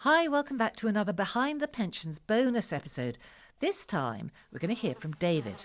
Hi, welcome back to another Behind the Pensions bonus episode. This time, we're going to hear from David.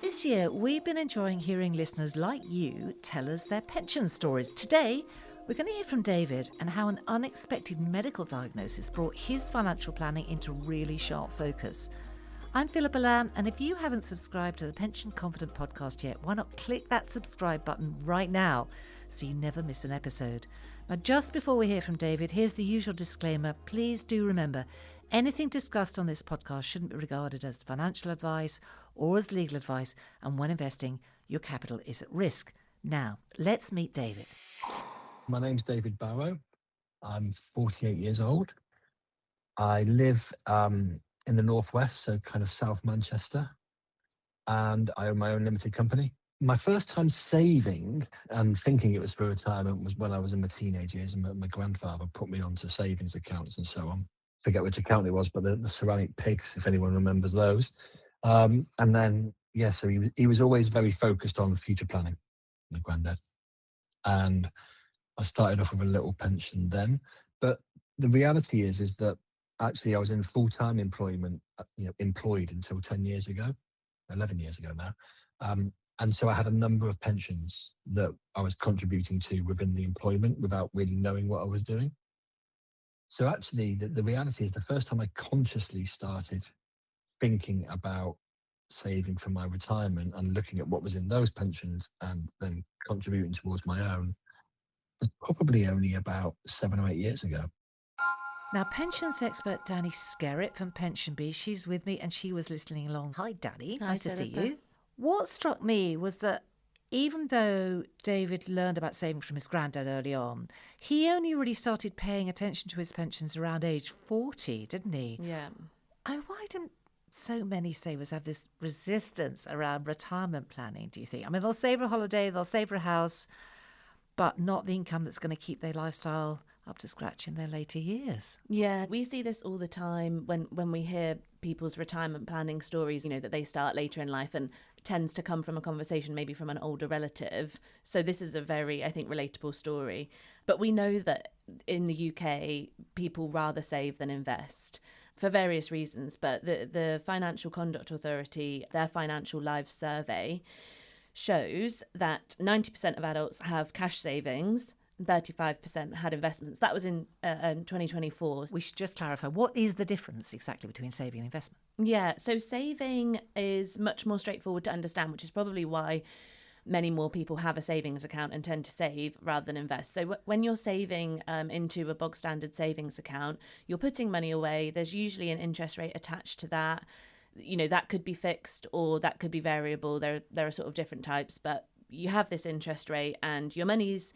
This year, we've been enjoying hearing listeners like you tell us their pension stories. Today, we're going to hear from David and how an unexpected medical diagnosis brought his financial planning into really sharp focus. I'm Philippa Lamb, and if you haven't subscribed to the Pension Confident podcast yet, why not click that subscribe button right now so you never miss an episode. Now, just before we hear from David, here's the usual disclaimer. Please do remember, anything discussed on this podcast shouldn't be regarded as financial advice or as legal advice, and when investing, your capital is at risk. Now, let's meet David. My name's David Barrow. I'm 48 years old. I live in the northwest, so kind of South Manchester, and I own my own limited company. My first time saving and thinking it was for retirement was when I was in my teenage years, and my grandfather put me onto savings accounts and so on. Forget which account it was, but the ceramic pigs, if anyone remembers those. And then, so he was always very focused on future planning, my granddad. And I started off with a little pension then. But the reality is that actually I was in full-time employment, employed until 10 years ago, 11 years ago now. And so I had a number of pensions that I was contributing to within the employment without really knowing what I was doing. So actually, the reality is the first time I consciously started thinking about saving for my retirement and looking at what was in those pensions and then contributing towards my own was probably only about 7 or 8 years ago. Now, pensions expert Dani Skerrett from PensionBee, she's with me and she was listening along. Hi, Dani. Hi, nice to see Philippa. you. What struck me was that even though David learned about saving from his granddad early on, he only really started paying attention to his pensions around age 40, didn't he? Yeah. Why didn't so many savers have this resistance around retirement planning, do you think? I mean, they'll save for a holiday, they'll save for a house, but not the income that's going to keep their lifestyle up to scratch in their later years. Yeah, we see this all the time when we hear people's retirement planning stories, that they start later in life, and tends to come from a conversation maybe from an older relative. So this is a very, I think, relatable story. But we know that in the UK, people rather save than invest for various reasons. But the Financial Conduct Authority, their Financial Lives Survey, shows that 90% of adults have cash savings, 35% had investments. That was in 2024. We should just clarify, what is the difference exactly between saving and investment? Yeah, so saving is much more straightforward to understand, which is probably why many more people have a savings account and tend to save rather than invest. So when you're saving into a bog standard savings account, you're putting money away. There's usually an interest rate attached to that. That could be fixed or that could be variable. There are sort of different types, but you have this interest rate and your money's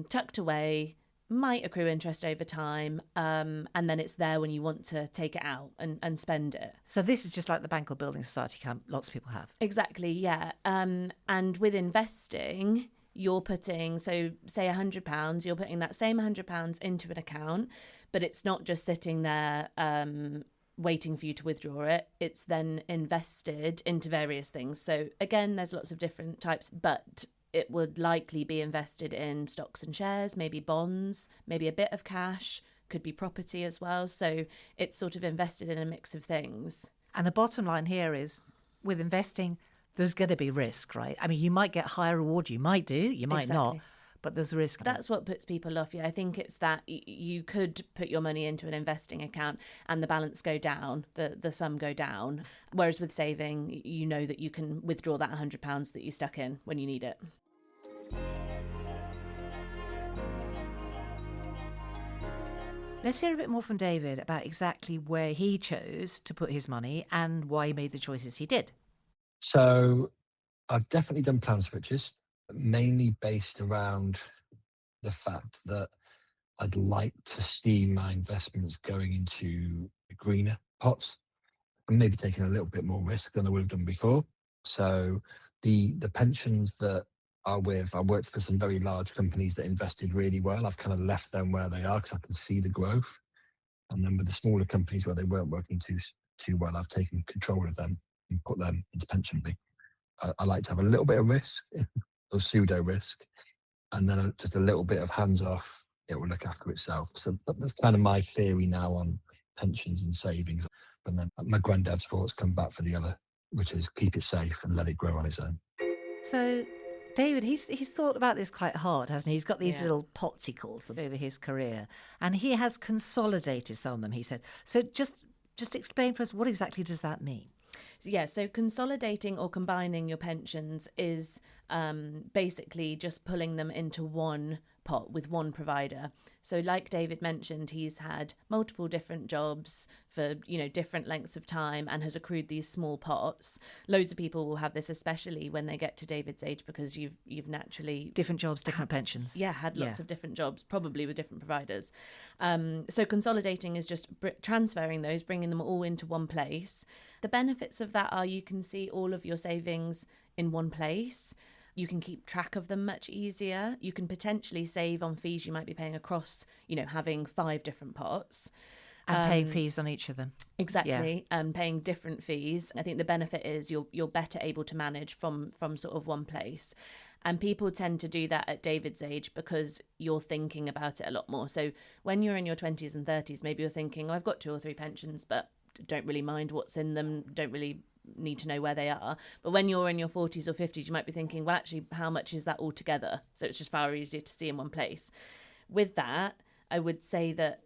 tucked away, might accrue interest over time, and then it's there when you want to take it out and spend it. So this is just like the bank or building society account lots of people have. Exactly, yeah. And with investing, you're putting, so say £100, you're putting that same £100 into an account, but it's not just sitting there waiting for you to withdraw it. It's then invested into various things. So again, there's lots of different types, but it would likely be invested in stocks and shares, maybe bonds, maybe a bit of cash, could be property as well. So it's sort of invested in a mix of things. And the bottom line here is, with investing, there's going to be risk, right? I mean, you might get higher reward, you might do, you might not, but there's risk. That's what puts people off. Yeah, I think it's that you could put your money into an investing account and the balance go down, the sum go down. Whereas with saving, you know that you can withdraw that £100 that you stuck in when you need it. Let's hear a bit more from David about exactly where he chose to put his money and why he made the choices he did. So I've definitely done plan switches, mainly based around the fact that I'd like to see my investments going into greener pots and maybe taking a little bit more risk than I would have done before. So the pensions that are with, I worked for some very large companies that invested really well. I've kind of left them where they are because I can see the growth. And then with the smaller companies where they weren't working too well, I've taken control of them and put them into PensionBee. I like to have a little bit of risk or pseudo risk, and then just a little bit of hands off it will look after itself. So that's kind of my theory now on pensions and savings. And then my granddad's thoughts come back for the other, which is keep it safe and let it grow on its own. So, David, he's thought about this quite hard, hasn't he? He's got these Yeah. little pots, he calls them, over his career, and he has consolidated some of them, he said. So just explain for us, what exactly does that mean? Yeah, so consolidating or combining your pensions is basically just pulling them into one pot with one provider. So like David mentioned, he's had multiple different jobs for, different lengths of time and has accrued these small pots. Loads of people will have this, especially when they get to David's age, because you've naturally... Different jobs, different pensions. Yeah, had lots of different jobs, probably with different providers. So consolidating is just transferring those, bringing them all into one place. The benefits of that are you can see all of your savings in one place. You can keep track of them much easier. You can potentially save on fees you might be paying across, having 5 different pots. And paying fees on each of them. Exactly, and paying different fees. I think the benefit is you're better able to manage from sort of one place. And people tend to do that at David's age because you're thinking about it a lot more. So when you're in your 20s and 30s, maybe you're thinking, I've got 2 or 3 pensions, but don't really mind what's in them, don't really need to know where they are. But when you're in your 40s or 50s, you might be thinking, well, actually, how much is that all together? So it's just far easier to see in one place. With that, I would say that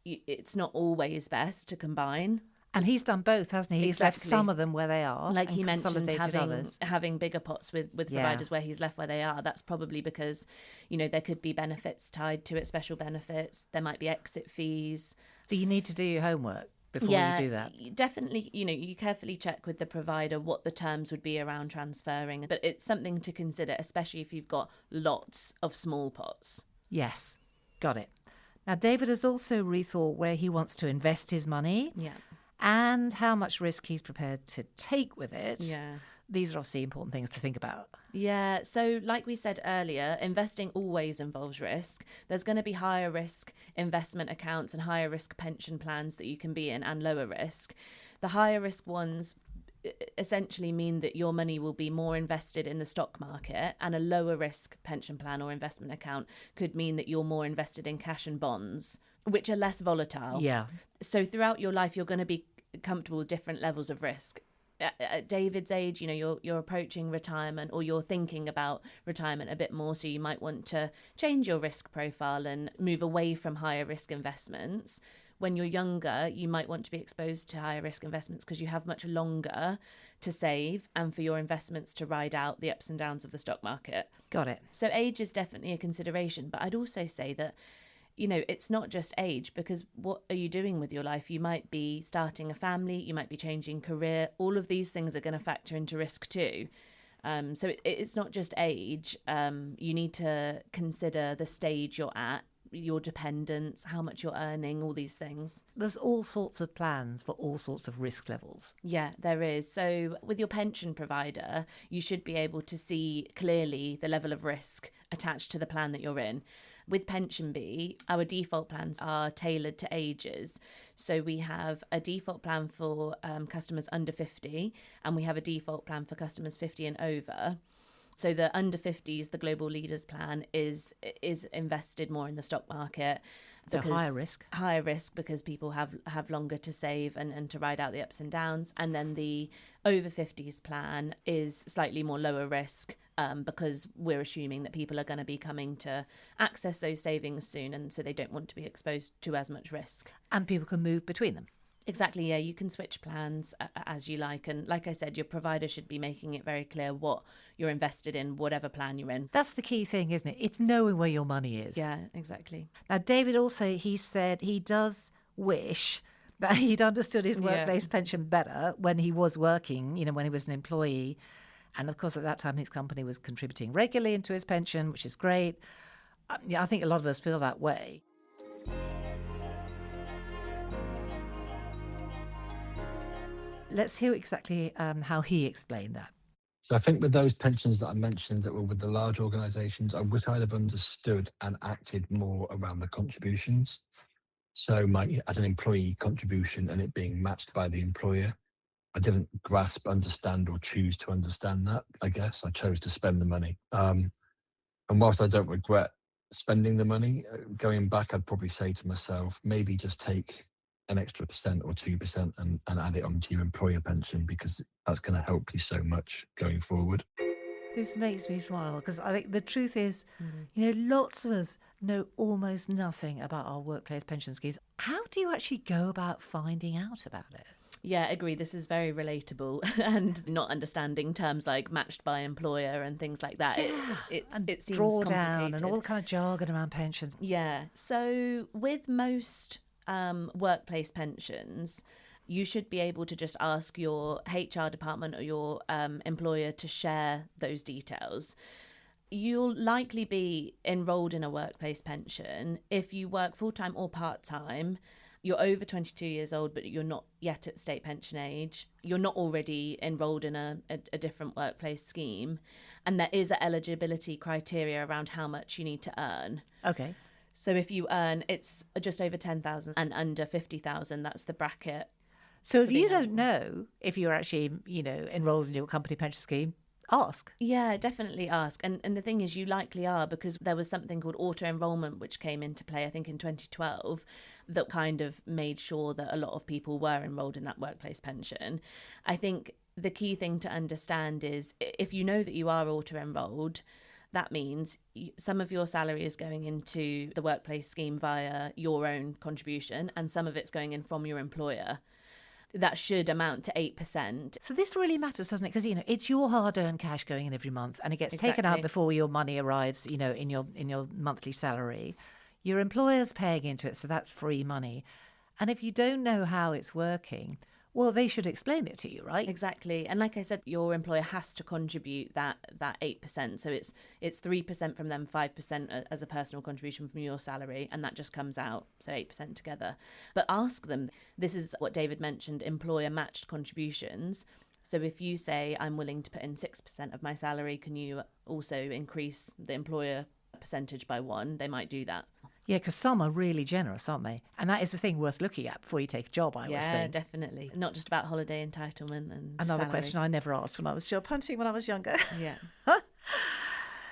it's not always best to combine. And he's done both, hasn't he? He's left some of them where they are. Like he mentioned, others. having bigger pots with providers where he's left where they are. That's probably because, there could be benefits tied to it, special benefits. There might be exit fees. So you need to do your homework before you do that. Definitely, you carefully check with the provider what the terms would be around transferring. But it's something to consider, especially if you've got lots of small pots. Yes, got it. Now, David has also rethought where he wants to invest his money. Yeah. And how much risk he's prepared to take with it. Yeah. These are obviously important things to think about. Yeah, so like we said earlier, investing always involves risk. There's going to be higher risk investment accounts and higher risk pension plans that you can be in, and lower risk. The higher risk ones essentially mean that your money will be more invested in the stock market, and a lower risk pension plan or investment account could mean that you're more invested in cash and bonds, which are less volatile. Yeah. So throughout your life, you're going to be comfortable with different levels of risk. At David's age, you're approaching retirement, or you're thinking about retirement a bit more, so you might want to change your risk profile and move away from higher risk investments. When you're younger, you might want to be exposed to higher risk investments because you have much longer to save and for your investments to ride out the ups and downs of the stock market. Got it. So age is definitely a consideration, but I'd also say that it's not just age, because what are you doing with your life? You might be starting a family, you might be changing career. All of these things are going to factor into risk too. So it's not just age. You need to consider the stage you're at, your dependents, how much you're earning, all these things. There's all sorts of plans for all sorts of risk levels. Yeah, there is. So with your pension provider, you should be able to see clearly the level of risk attached to the plan that you're in. With PensionBee, our default plans are tailored to ages. So we have a default plan for customers under 50, and we have a default plan for customers 50 and over. So the under 50s, the Global Leaders plan is invested more in the stock market. So higher risk. Higher risk because people have longer to save and to ride out the ups and downs. And then the over 50s plan is slightly more lower risk because we're assuming that people are going to be coming to access those savings soon, and so they don't want to be exposed to as much risk. And people can move between them. Exactly, yeah. You can switch plans as you like. And like I said, your provider should be making it very clear what you're invested in, whatever plan you're in. That's the key thing, isn't it? It's knowing where your money is. Yeah, exactly. Now, David also, he said he does wish that he'd understood his workplace pension better when he was working, when he was an employee. And of course, at that time, his company was contributing regularly into his pension, which is great. I think a lot of us feel that way. Let's hear exactly how he explained that. So I think with those pensions that I mentioned that were with the large organisations, I wish I'd have understood and acted more around the contributions. So as an employee contribution and it being matched by the employer, I didn't grasp, understand, or choose to understand that, I guess. I chose to spend the money. And whilst I don't regret spending the money. Going back, I'd probably say to myself, maybe just take an extra percent or 2% and add it onto your employer pension, because that's going to help you so much going forward. This makes me smile because I think the truth is, Mm. lots of us know almost nothing about our workplace pension schemes. How do you actually go about finding out about it? Yeah, agree. This is very relatable, and not understanding terms like matched by employer and things like that. Yeah, It seems drawdown complicated. and all the kind of jargon around pensions. Yeah. So with most workplace pensions, you should be able to just ask your HR department or your employer to share those details. You'll likely be enrolled in a workplace pension if you work full-time or part-time. You're over 22 years old, but you're not yet at state pension age. You're not already enrolled in a different workplace scheme. And there is an eligibility criteria around how much you need to earn. Okay. So if you earn, it's just over 10,000 and under 50,000, that's the bracket. So if being you don't know if you're actually, enrolled in your company pension scheme, ask. Yeah, definitely ask. And the thing is, you likely are, because there was something called auto enrollment, which came into play, I think, in 2012, that kind of made sure that a lot of people were enrolled in that workplace pension. I think the key thing to understand is if you know that you are auto enrolled, that means some of your salary is going into the workplace scheme via your own contribution, and some of it's going in from your employer. That should amount to 8%. So this really matters, doesn't it? Because it's your hard-earned cash going in every month, and it gets taken out Exactly. before your money arrives. In your monthly salary, your employer's paying into it, so that's free money. And if you don't know how it's working, well, they should explain it to you, right? Exactly. And like I said, your employer has to contribute that 8%. So it's 3% from them, 5% as a personal contribution from your salary, and that just comes out, so 8% together. But ask them. This is what David mentioned, employer matched contributions. So if you say, I'm willing to put in 6% of my salary, can you also increase the employer percentage by 1? They might do that. Yeah, because some are really generous, aren't they? And that is the thing worth looking at before you take a job, I always Yeah, think. definitely. Not just about holiday entitlement and Another salary. question I never asked when I was job hunting when I was younger. Yeah.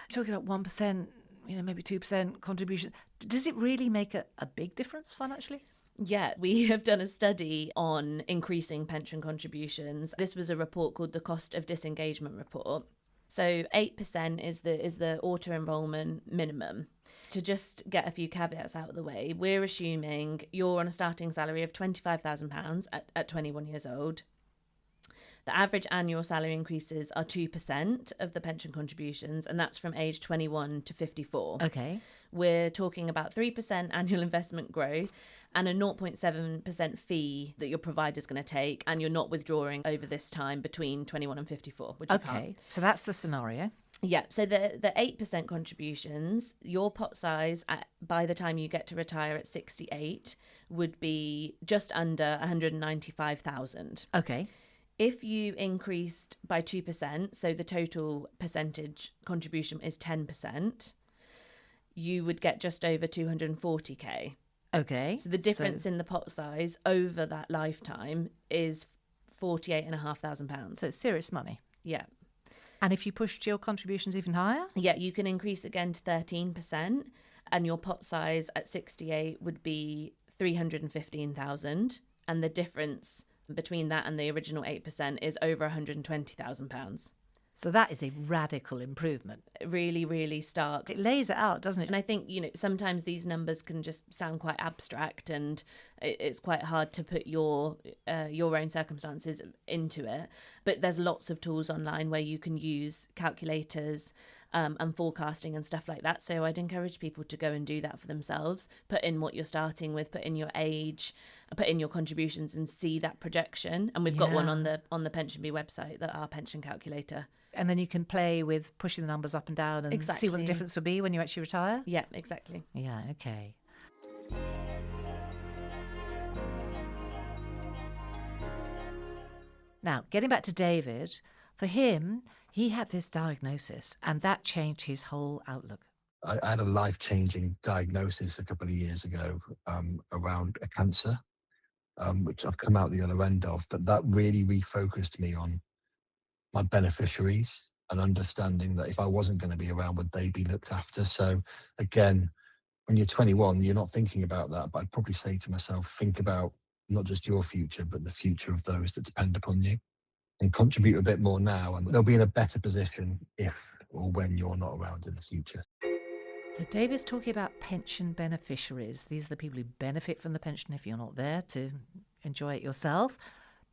Talking about 1%, maybe 2% contribution. Does it really make a big difference financially? Yeah, we have done a study on increasing pension contributions. This was a report called the Cost of Disengagement Report. So 8% is the auto enrollment minimum. To just get a few caveats out of the way, we're assuming you're on a starting salary of £25,000 at 21 years old. The average annual salary increases are 2% of the pension contributions, and that's from age 21 to 54. Okay. We're talking about 3% annual investment growth and a 0.7% fee that your provider's going to take, and you're not withdrawing over this time between 21 and 54, which you can't. Okay, so that's the scenario. Yeah, so the 8% contributions, your pot size by the time you get to retire at 68 would be just under 195,000. Okay. If you increased by 2%, so the total percentage contribution is 10%, you would get just over 240k. Okay. So the difference in the pot size over that lifetime is £48,500. So it's serious money. Yeah. And if you pushed your contributions even higher? Yeah, you can increase again to 13%, and your pot size at 68 would be 315,000, and the difference between that and the original 8% is over £120,000. So that is a radical improvement. Really, really stark. It lays it out, doesn't it? And I think, sometimes these numbers can just sound quite abstract, and it's quite hard to put your own circumstances into it. But there's lots of tools online where you can use calculators and forecasting and stuff like that. So I'd encourage people to go and do that for themselves. Put in what you're starting with, put in your age, put in your contributions, and see that projection. And we've got one on the PensionBee website, our pension calculator. And then you can play with pushing the numbers up and down and see what the difference will be when you actually retire? Yeah, exactly. Yeah, okay. Now, getting back to David, for him, he had this diagnosis and that changed his whole outlook. I had a life-changing diagnosis a couple of years ago around a cancer, which I've come out the other end of, but that really refocused me on my beneficiaries. and understanding that if I wasn't going to be around, would they be looked after? So again, when you're 21, you're not thinking about that. But I'd probably say to myself, think about not just your future, but the future of those that depend upon you, and contribute a bit more now. And they'll be in a better position if or when you're not around in the future. So David's talking about pension beneficiaries. These are the people who benefit from the pension if you're not there to enjoy it yourself.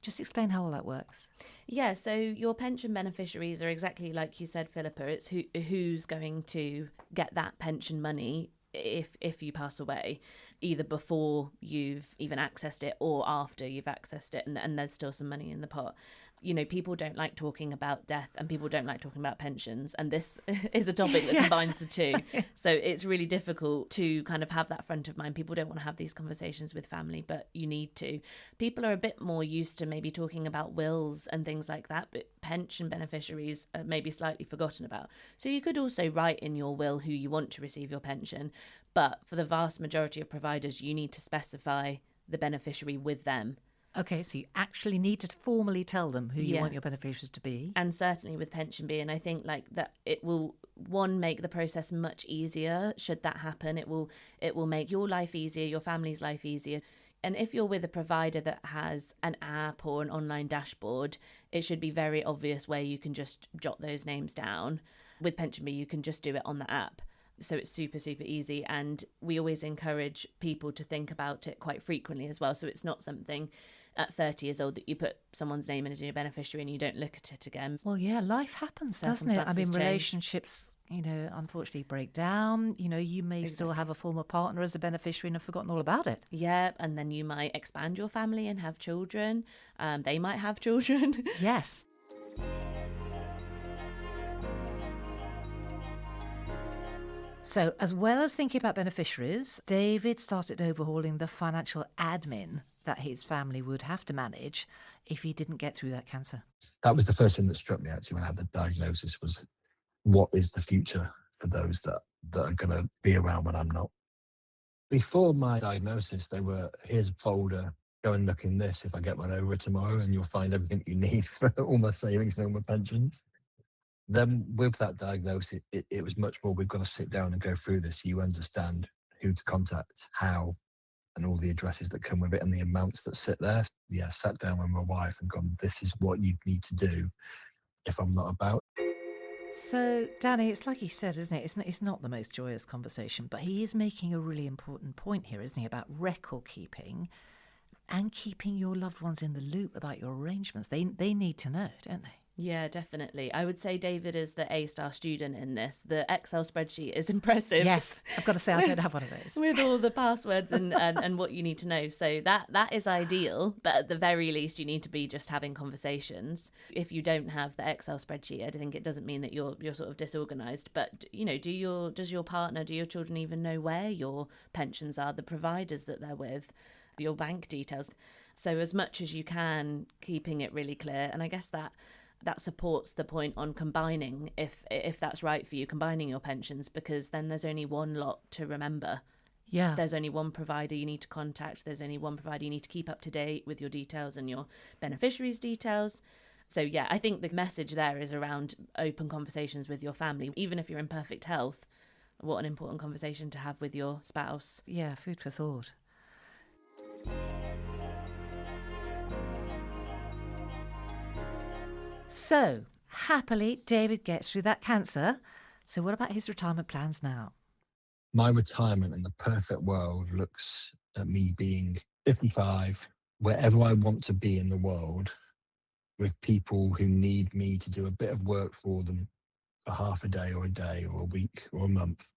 Just explain how all that works. Yeah, so your pension beneficiaries are exactly like you said, Philippa. It's who's going to get that pension money if you pass away, either before you've even accessed it or after you've accessed it, and there's still some money in the pot. You know, people don't like talking about death and people don't like talking about pensions. And this is a topic that combines the two. So it's really difficult to kind of have that front of mind. People don't want to have these conversations with family, but you need to. People are a bit more used to maybe talking about wills and things like that, but pension beneficiaries are maybe slightly forgotten about. So you could also write in your will who you want to receive your pension. But for the vast majority of providers, you need to specify the beneficiary with them. Okay, so you actually need to formally tell them who you want your beneficiaries to be. And certainly with PensionBee, and I think like that it will, one, make the process much easier should that happen. It will make your life easier, your family's life easier. And if you're with a provider that has an app or an online dashboard, it should be very obvious where you can just jot those names down. With PensionBee, you can just do it on the app. So it's super, super easy. And we always encourage people to think about it quite frequently as well. So it's not something at 30 years old that you put someone's name in as your beneficiary and you don't look at it again. Well, yeah, life happens, doesn't it? I mean, relationships, unfortunately break down. You may still have a former partner as a beneficiary and have forgotten all about it. Yeah, and then you might expand your family and have children. They might have children. Yes. So, as well as thinking about beneficiaries, David started overhauling the financial admin that his family would have to manage if he didn't get through that cancer. That was the first thing that struck me actually when I had the diagnosis, was what is the future for those that are going to be around when I'm not. Before my diagnosis, here's a folder, go and look in this if I get one over tomorrow, and you'll find everything you need for all my savings and all my pensions. Then with that diagnosis, it was much more, we've got to sit down and go through this so you understand who to contact, how, and all the addresses that come with it and the amounts that sit there. Yeah, sat down with my wife and gone, this is what you need to do if I'm not about. So, Dani, it's like he said, isn't it? It's not the most joyous conversation, but he is making a really important point here, isn't he, about record keeping and keeping your loved ones in the loop about your arrangements. They need to know, don't they? Yeah, definitely. I would say David is the A-star student in this. The Excel spreadsheet is impressive. Yes, I've got to say I don't have one of those. With all the passwords and what you need to know. So that is ideal, but at the very least you need to be just having conversations. If you don't have the Excel spreadsheet, I think it doesn't mean that you're sort of disorganized, but does your partner, do your children even know where your pensions are, the providers that they're with, your bank details? So as much as you can, keeping it really clear. And I guess that supports the point on combining, if that's right for you, combining your pensions, because then there's only one lot to remember. Yeah. There's only one provider you need to contact. There's only one provider you need to keep up to date with your details and your beneficiaries' details. So yeah, I think the message there is around open conversations with your family. Even if you're in perfect health, what an important conversation to have with your spouse. Yeah, food for thought. So, happily, David gets through that cancer. So what about his retirement plans now? My retirement in the perfect world looks at me being 55, wherever I want to be in the world, with people who need me to do a bit of work for them for half a day or a week or a month,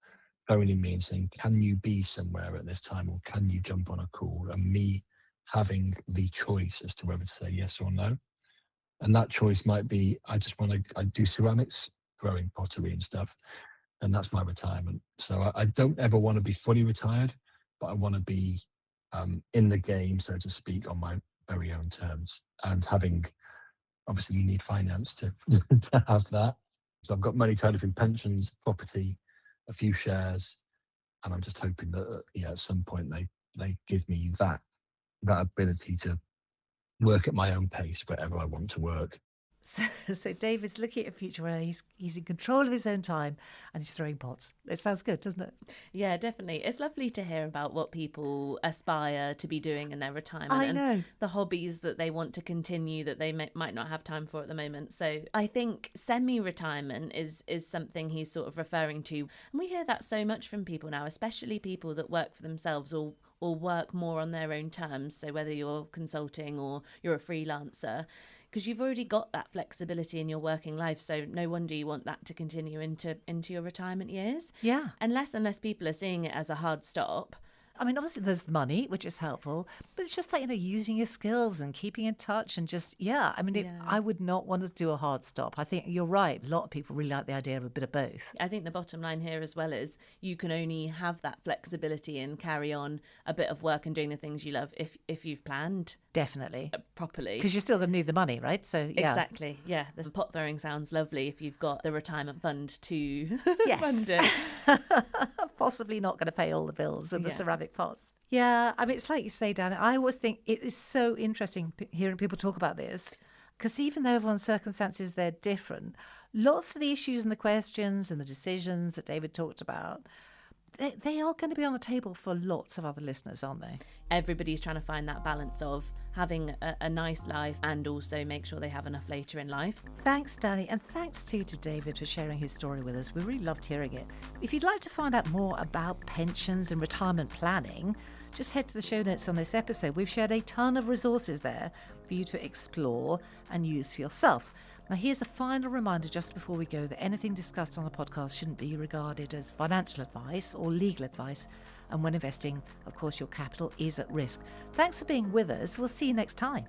phoning me and saying, can you be somewhere at this time, or can you jump on a call? And me having the choice as to whether to say yes or no. And that choice might be, I do ceramics, growing pottery and stuff. And that's my retirement. So I don't ever want to be fully retired, but I want to be in the game, so to speak, on my very own terms. And obviously you need finance to have that. So I've got money tied up in pensions, property, a few shares, and I'm just hoping that at some point they give me that ability to work at my own pace wherever I want to work. So David's looking at a future where he's in control of his own time and he's throwing pots. It sounds good, doesn't it? Yeah, definitely. It's lovely to hear about what people aspire to be doing in their retirement. I know. And the hobbies that they want to continue that they might not have time for at the moment. So I think semi-retirement is something he's sort of referring to. And we hear that so much from people now, especially people that work for themselves or work more on their own terms. So whether you're consulting or you're a freelancer, because you've already got that flexibility in your working life. So no wonder you want that to continue into your retirement years. Yeah. And less people are seeing it as a hard stop. I mean, obviously there's the money, which is helpful, but it's just like, using your skills and keeping in touch and just, I would not want to do a hard stop. I think you're right. A lot of people really like the idea of a bit of both. I think the bottom line here as well is you can only have that flexibility and carry on a bit of work and doing the things you love if you've planned. Definitely. Properly. Because you're still going to need the money, right? So, yeah. Exactly. Yeah. The pot throwing sounds lovely if you've got the retirement fund to yes. fund it. Possibly not going to pay all the bills with the ceramic pots. Yeah. I mean, it's like you say, Dan, I always think it is so interesting hearing people talk about this, because even though everyone's circumstances, they're different, lots of the issues and the questions and the decisions that David talked about, they are going to be on the table for lots of other listeners, aren't they? Everybody's trying to find that balance of having a nice life and also make sure they have enough later in life. Thanks, Dani, and thanks too to David for sharing his story with us. We really loved hearing it. If you'd like to find out more about pensions and retirement planning, just head to the show notes on this episode. We've shared a ton of resources there for you to explore and use for yourself. Now, here's a final reminder just before we go that anything discussed on the podcast shouldn't be regarded as financial advice or legal advice. And when investing, of course, your capital is at risk. Thanks for being with us. We'll see you next time.